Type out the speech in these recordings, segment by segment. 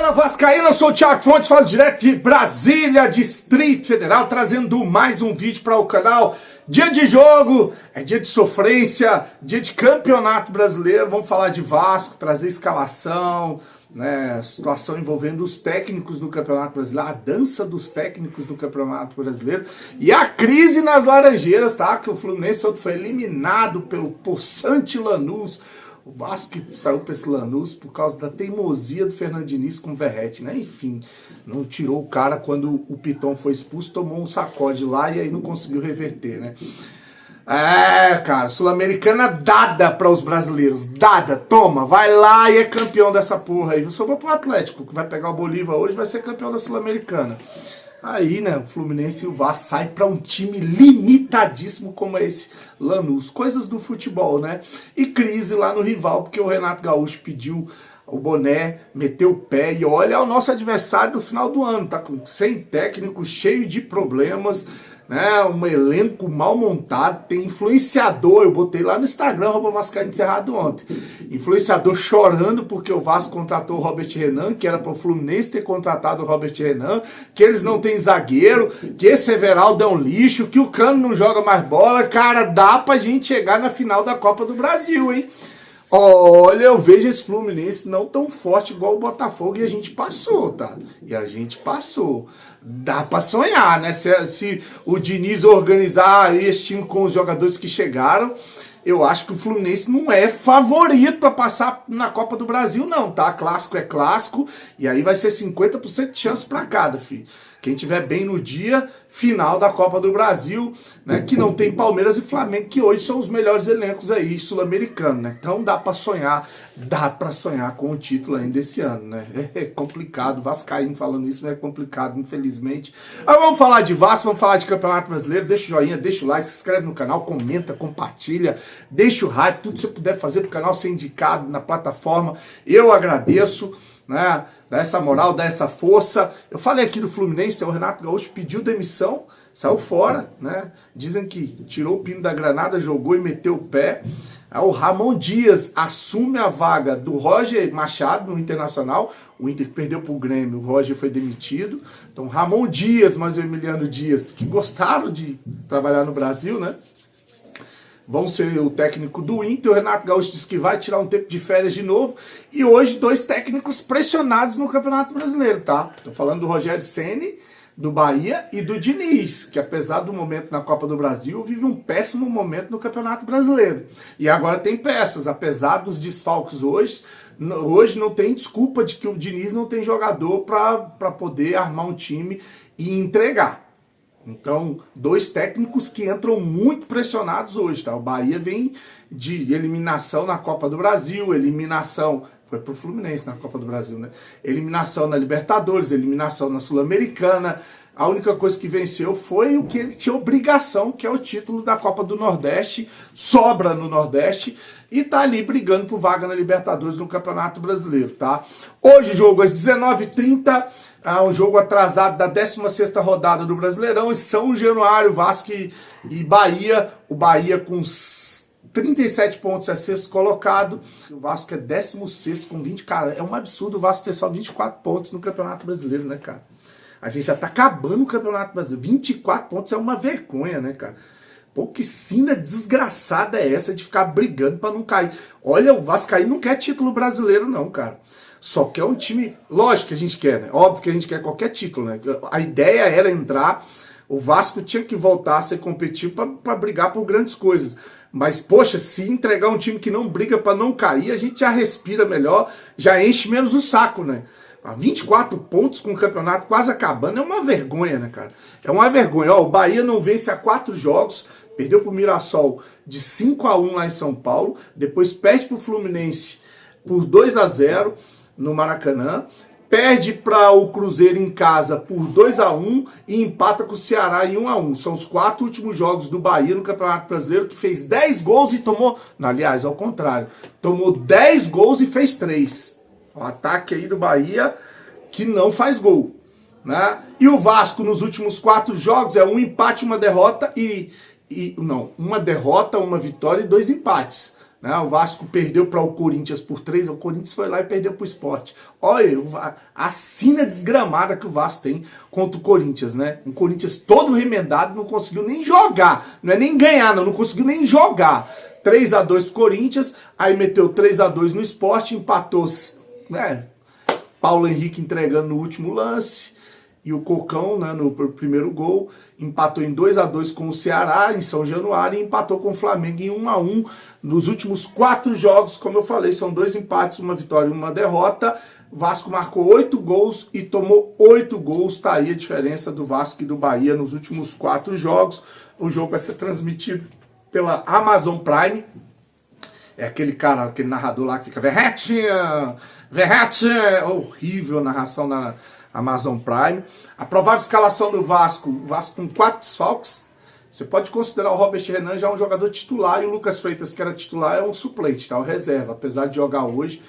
Fala Vascaíno, eu sou o Thiago Fontes, falo direto de Brasília, Distrito Federal, trazendo mais um vídeo para o canal. Dia de jogo, é dia de sofrência, dia de campeonato brasileiro, vamos falar de Vasco, trazer escalação, né, situação envolvendo os técnicos do campeonato brasileiro, a dança dos técnicos do campeonato brasileiro e a crise nas Laranjeiras, tá? Que o Fluminense foi eliminado pelo possante Lanús. O Vasco saiu para esse Lanús por causa da teimosia do Fernando Diniz com o Verratti, né? Enfim, não tirou o cara quando o Piton foi expulso, tomou um sacode lá e aí não conseguiu reverter, né? Cara, Sul-Americana dada para os brasileiros, dada, toma, vai lá e é campeão dessa porra aí. Sobrou pro Atlético, que vai pegar o Bolívar hoje, vai ser campeão da Sul-Americana. Aí, né, o Fluminense e o Vasco saem para um time limitadíssimo como é esse Lanús. Coisas do futebol, né? E crise lá no rival, porque o Renato Gaúcho pediu o boné, meteu o pé e olha o nosso adversário do final do ano. Tá sem técnico, cheio de problemas, né? Um elenco mal montado, tem influenciador, eu botei lá no Instagram, @vascaíno encerrado ontem, influenciador chorando porque o Vasco contratou o Robert Renan, que era para o Fluminense ter contratado o Robert Renan, que eles não têm zagueiro, que esse Everaldo é um lixo, que o Cano não joga mais bola. Cara, dá pra gente chegar na final da Copa do Brasil, hein? Olha, eu vejo esse Fluminense não tão forte igual o Botafogo e a gente passou, tá? E a gente passou. Dá pra sonhar, né? Se o Diniz organizar esse time com os jogadores que chegaram, eu acho que o Fluminense não é favorito a passar na Copa do Brasil, não, tá? Clássico é clássico e aí vai ser 50% de chance pra cada, filho. Quem tiver bem no dia, final da Copa do Brasil, né, que não tem Palmeiras e Flamengo, que hoje são os melhores elencos aí sul-americanos, né? Então dá pra sonhar com o título ainda esse ano, né? É complicado, Vascaíno falando isso não é complicado, infelizmente. Mas vamos falar de Vasco, vamos falar de Campeonato Brasileiro, deixa o joinha, deixa o like, se inscreve no canal, comenta, compartilha, deixa o hype, tudo que você puder fazer pro canal ser indicado na plataforma, eu agradeço, né? Dá essa moral, dá essa força. Eu falei aqui do Fluminense, o Renato Gaúcho pediu demissão, saiu fora, né? Dizem que tirou o pino da granada, jogou e meteu o pé. O Ramon Dias assume a vaga do Roger Machado no Internacional. O Inter perdeu para o Grêmio, o Roger foi demitido. Então Ramon Dias, mas o Emiliano Dias, que gostaram de trabalhar no Brasil, né? Vão ser o técnico do Inter. O Renato Gaúcho disse que vai tirar um tempo de férias de novo. E hoje, dois técnicos pressionados no Campeonato Brasileiro, tá? Tô falando do Rogério Ceni, do Bahia, e do Diniz, que apesar do momento na Copa do Brasil, vive um péssimo momento no Campeonato Brasileiro. E agora tem peças, apesar dos desfalques hoje não tem desculpa de que o Diniz não tem jogador para poder armar um time e entregar. Então, dois técnicos que entram muito pressionados hoje, tá? O Bahia vem de eliminação na Copa do Brasil, eliminação, foi pro Fluminense na Copa do Brasil, né? Eliminação na Libertadores, eliminação na Sul-Americana. A única coisa que venceu foi o que ele tinha obrigação, que é o título da Copa do Nordeste, sobra no Nordeste, e tá ali brigando por vaga na Libertadores no Campeonato Brasileiro, tá? Hoje o jogo às 19h30, um jogo atrasado da 16ª rodada do Brasileirão, em São Januário, Vasco e Bahia. O Bahia com 37 pontos é sexto colocado, o Vasco é 16º com 20, cara, é um absurdo o Vasco ter só 24 pontos no Campeonato Brasileiro, né, cara? A gente já tá acabando o Campeonato Brasileiro, 24 pontos é uma vergonha, né, cara? Pô, que sina desgraçada é essa de ficar brigando pra não cair? Olha, o Vascaíno não quer título brasileiro não, cara. Só quer um time, lógico que a gente quer, né? Óbvio que a gente quer qualquer título, né? A ideia era entrar, o Vasco tinha que voltar a ser competitivo pra brigar por grandes coisas. Mas, poxa, se entregar um time que não briga pra não cair, a gente já respira melhor, já enche menos o saco, né? 24 pontos com o campeonato quase acabando é uma vergonha, né, cara? É uma vergonha. Ó, o Bahia não vence há 4 jogos, perdeu pro Mirassol de 5-1 lá em São Paulo, depois perde pro Fluminense por 2-0 no Maracanã, perde para o Cruzeiro em casa por 2-1 e empata com o Ceará em 1-1. São os 4 últimos jogos do Bahia no Campeonato Brasileiro, que fez 10 gols e tomou... Aliás, ao contrário, tomou 10 gols e fez 3. O ataque aí do Bahia que não faz gol, né? E o Vasco nos últimos 4 jogos é um empate, uma derrota uma derrota, uma vitória e 2 empates. né? O Vasco perdeu para o Corinthians por 3, o Corinthians foi lá e perdeu para o Sport. Olha a sina desgramada que o Vasco tem contra o Corinthians, né? Um Corinthians todo remendado, não conseguiu nem jogar, não é nem ganhar, não conseguiu nem jogar. 3-2 pro Corinthians, aí meteu 3-2 no Sport, empatou, né? Paulo Henrique entregando no último lance, e o Cocão, né, no primeiro gol, empatou em 2-2 com o Ceará, em São Januário, e empatou com o Flamengo em 1-1. Nos últimos 4 jogos, como eu falei, são 2 empates, uma vitória e uma derrota. O Vasco marcou 8 gols e tomou 8 gols. Tá aí a diferença do Vasco e do Bahia nos últimos 4 jogos. O jogo vai ser transmitido pela Amazon Prime. É aquele cara, aquele narrador lá que fica Verretinha, horrível a narração na Amazon Prime. A provável escalação do Vasco, o Vasco com 4 desfalques. Você pode considerar o Robert Renan já um jogador titular, e o Lucas Freitas, que era titular, é um suplente, tá? O reserva, apesar de jogar hoje,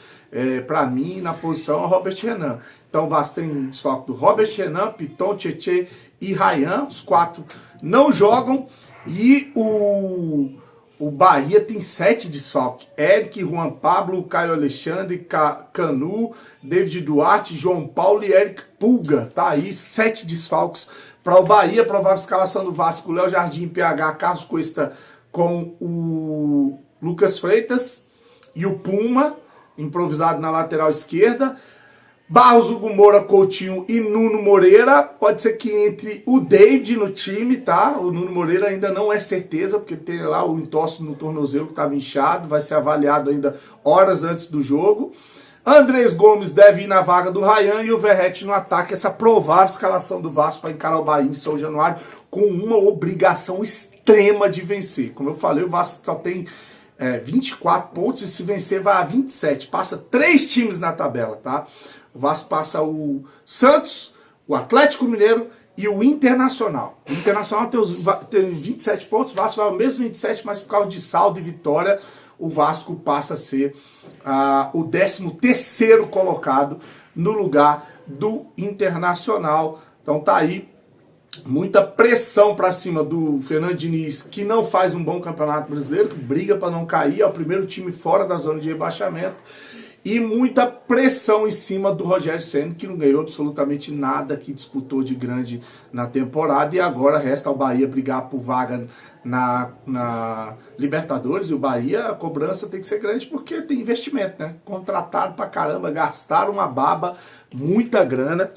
para mim, na posição é o Robert Renan. Então o Vasco tem desfalque do Robert Renan, Piton, Tietê e Ryan. Os 4 não jogam. E o Bahia tem 7 desfalques. Eric, Juan Pablo, Caio Alexandre, Canu, David Duarte, João Paulo e Eric Pulga. Tá aí, 7 desfalques para o Bahia. Provável escalação do Vasco: Léo Jardim, PH, Carlos Cuesta com o Lucas Freitas e o Puma, improvisado na lateral esquerda. Barros, Hugo Moura, Coutinho e Nuno Moreira. Pode ser que entre o David no time, tá? O Nuno Moreira ainda não é certeza, porque tem lá o entorse no tornozelo que estava inchado, vai ser avaliado ainda horas antes do jogo. Andrés Gomes deve ir na vaga do Ryan e o Verratti no ataque. Essa provável escalação do Vasco para encarar o Bahia em São Januário, com uma obrigação extrema de vencer. Como eu falei, o Vasco só tem 24 pontos, e se vencer vai a 27. Passa 3 times na tabela, tá? O Vasco passa o Santos, o Atlético Mineiro e o Internacional. O Internacional tem 27 pontos, o Vasco vai ao mesmo 27, mas por causa de saldo e vitória, o Vasco passa a ser o 13º colocado no lugar do Internacional. Então tá aí muita pressão para cima do Fernando Diniz, que não faz um bom campeonato brasileiro, que briga para não cair, é o primeiro time fora da zona de rebaixamento. E muita pressão em cima do Rogério Ceni, que não ganhou absolutamente nada, que disputou de grande na temporada. E agora resta ao Bahia brigar por vaga na Libertadores. E o Bahia, a cobrança tem que ser grande porque tem investimento, né? Contrataram pra caramba, gastaram uma baba, muita grana.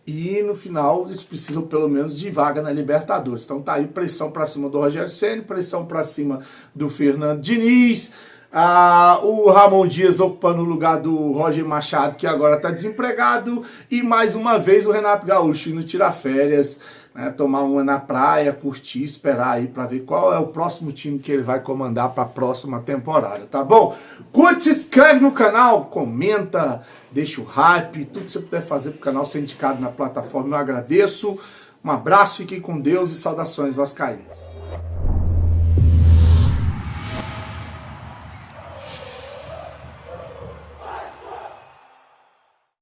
E no final eles precisam pelo menos de vaga na Libertadores. Então tá aí pressão pra cima do Rogério Ceni, pressão pra cima do Fernando Diniz. O Ramon Dias ocupando o lugar do Roger Machado, que agora está desempregado, e mais uma vez o Renato Gaúcho indo tirar férias, né, tomar uma na praia, curtir, esperar aí para ver qual é o próximo time que ele vai comandar para a próxima temporada, tá bom? Curte, se inscreve no canal, comenta, deixa o hype, tudo que você puder fazer para o canal ser indicado na plataforma, eu agradeço. Um abraço, fiquem com Deus e saudações vascaínas.